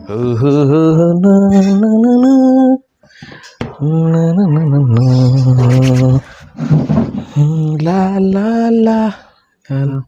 हो हो हो हो, ना, ना, ना, ना. ना, ना, ना, ना, ना. ला ला ला ला. हम्म.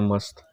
मस्त.